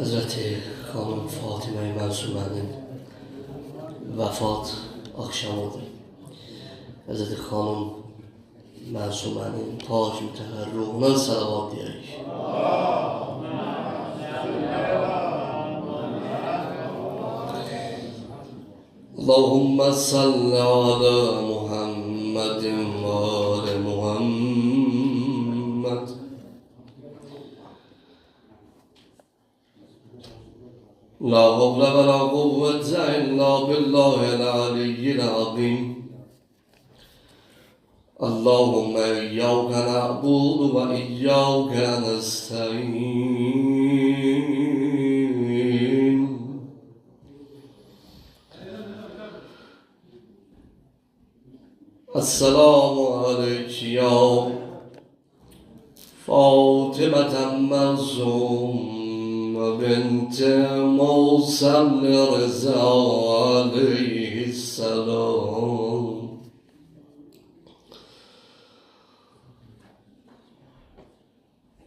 Hazreti Hanım Fatime-i Mensume'nin vefat akşamıdır. Hazreti Hanım Mensume'nin tac müteherruğuna salavat diyerek. Allahümme salli ala Muhammedin ve ala Muhammed. La havle ve la kuvvete illa billahil aliyyil azim. Allahümme iyyâke na'budu ve iyyâke nesta'in. Esselamu aleyke ya Fatimeten Mensum bint Musa Rıza aleyhisselam.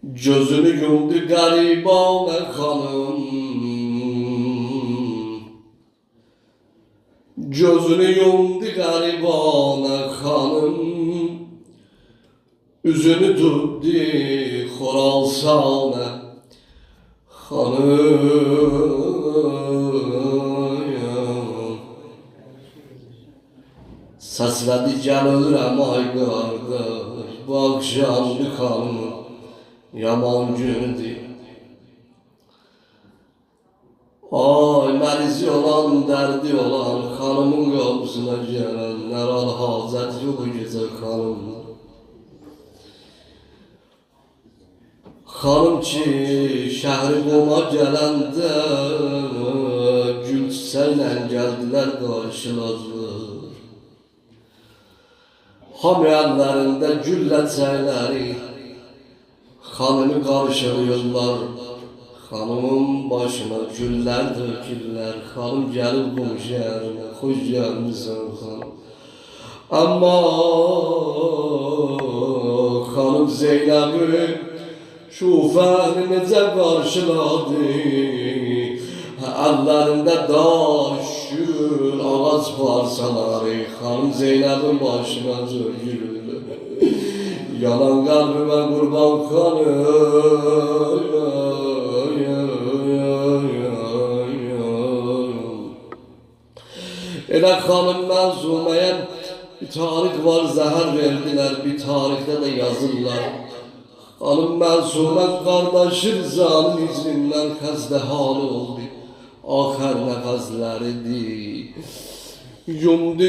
Gözünü yumdu garibane hanım, gözünü yumdu garibane hanım, üzünü tuttu Khorasane hanım. Səslədi gəl ölürəm ay qardaş, bu akşamdı hanım, yaman gündür. Ay mərizi olan, dərdi olan hanımın qapısına gələnlər al hazət yox gecə hanım. Hanım ki şəhri qoma gələndə gül çiçəklə gəldilər qarşıladılar. Hamı əllərində gül ləçəkləri hanımı qarşılıyorlar. Hanımın başına güller dökürlər. Hanım gəlib qonşu ərinə, xoş gəlmişsən hanım. Amma hanım Zeynəbi şufəni necə qarşıladı. Əllərində daş, gül, ağac parçaları hanım Zeynəbin başına dökülür. Yalan qalbimə qurban hanım. Elə hanım Mənsuməyə bir tarix var, zəhər verdilər, bir tarixdə də yazırlar. Hanım Mənsumə qardaşı Rızanın iznindən xəstə halı oldu, axər nəfəsləridir. Yumdu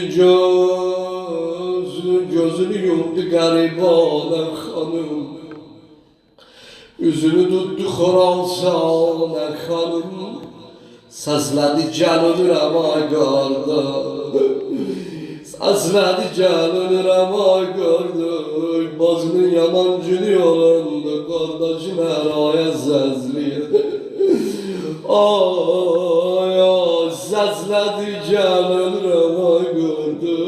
gözünü yumdu qəribane hanım, üzünü tutdu Khorasane hanım. Səslədi gəl ölürəm ay qardaş, səslədi gəl ölürəm ay qardaş. Bacının yaman günü olanda qardaşın hər aya zəzliyir. Ay ay səslədi gəl ölürəm ay qardaş,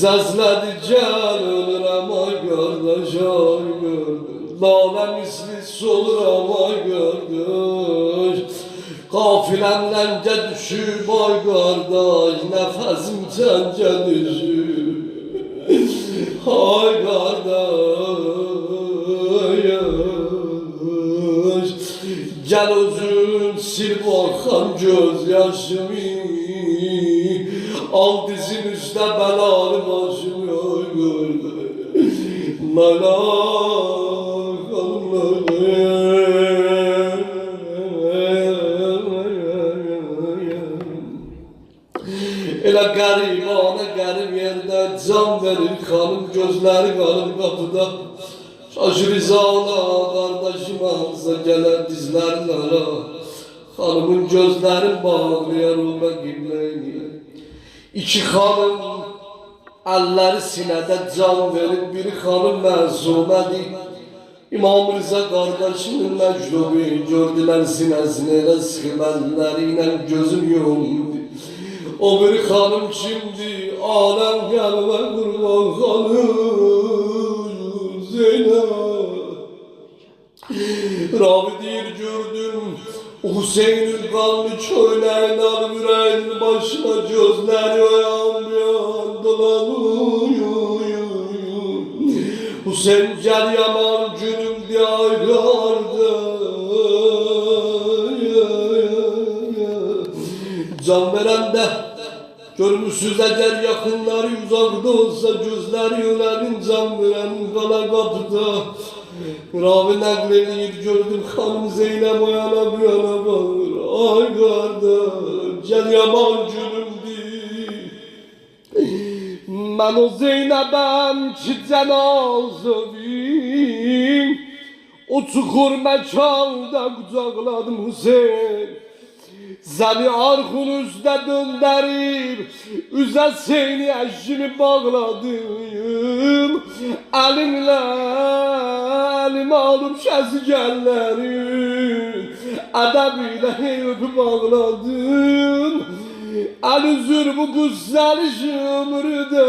səslədi gəl ölürəm ay qardaş, ay qardaş. Lale misli soluram ay qardaş, qafiləmdən düşüb ay qardaş, nəfəsim səncə düşüb ay qardaş. Gəl özün sil baxan göz yaşımı, al dizin üstə bəlalı başımı ay qardaş. Lala elə qəribana qərib yerdə can verir hanım, gözləri qalır qapıda. Şaşırızana qardaşım ağzına gələr dizlərin ara, hanımın gözlərin bağlayan olma qibləyi. İki hanım əlləri sinədə can verib, biri hanım Mənsumədir. İmam Rıza qardaşının məclubi gördülər sinəsini, elə sıxıb əlləri ilə gözüm yumdu. O bir hanım kimdi, aləm qəlbə qurban hanım Zeynep. Hüseyin'in kanlı çöylerden yüreğinin başına gözleri yan dolanıyor. Hüseyin gel yaman günüm diye aylardı. Can veren de görmüşsüz eğer yakınları uzakta olsa gözleri ölenin can veren kala kapıda. Ravi naklenir gördüm hanım Zeynep o yana bu yana bağır. Ay kardeş gel yaman günümdür. Ben o Zeynep'em ki cenazevim. O çukur mekanda kucakladım Hüseyin. Seni arkun üstə döndərib, üzə seni əşini bağladım. Əlimlə, əlimi alıb şəzgəlləri, ədəb ilə öpüb bağladım. Əl üzür bu qüssəli şömrüdəyim.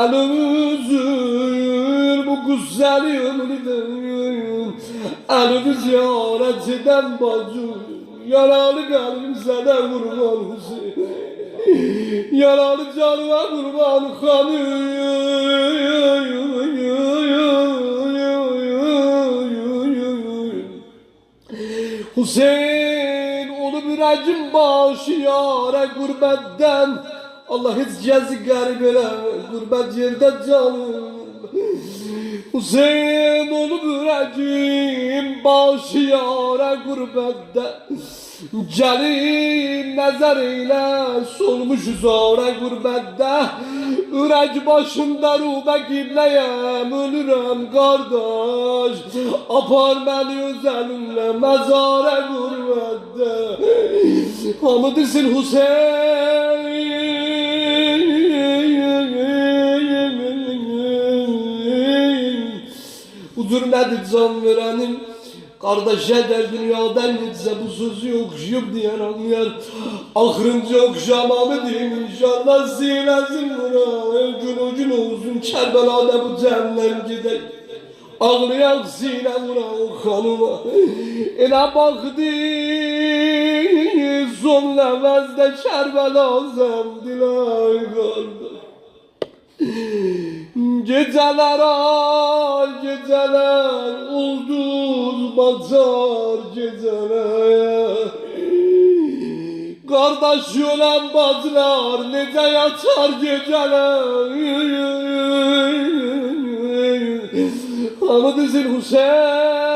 Əl üzür bu qüssəli ömrüdəyim. Elimi ziyaret eden bacım, yaralı kalbim sana kurban Hüseyin. Yaralı canıma kurban Hüseyin onu yüreğim başı yara gurbetten. Allah hiç gezi garip ele gurbet yerde canım. Hüseyin olup yüreğim başı yara gurbette. Gelin nazar ile solmuş zora gurbette. Yürek başımda ruhbe kibleyem ölürüm kardeş. Apar beni özelimle mezara gurbette. Hamıdırsın Hüseyin. Huzur nedir can verenin? Kardeşe der dünyadan gitse bu sözü okşayıp diyen anlar. Ahırınca okşamamı diyeyim inşallah silesin buna. Gün ucun olsun Kerbela'da bu cehennem gider. Ağlayan sile buna o kanıma. Ele baktı son nefeste Kerbela zemdiler kardeş. Geceler ay geceler ulduz batar geceler. Kardeş ölen bacılar nece yatar geceler. Hamıdırsın Hüseyin.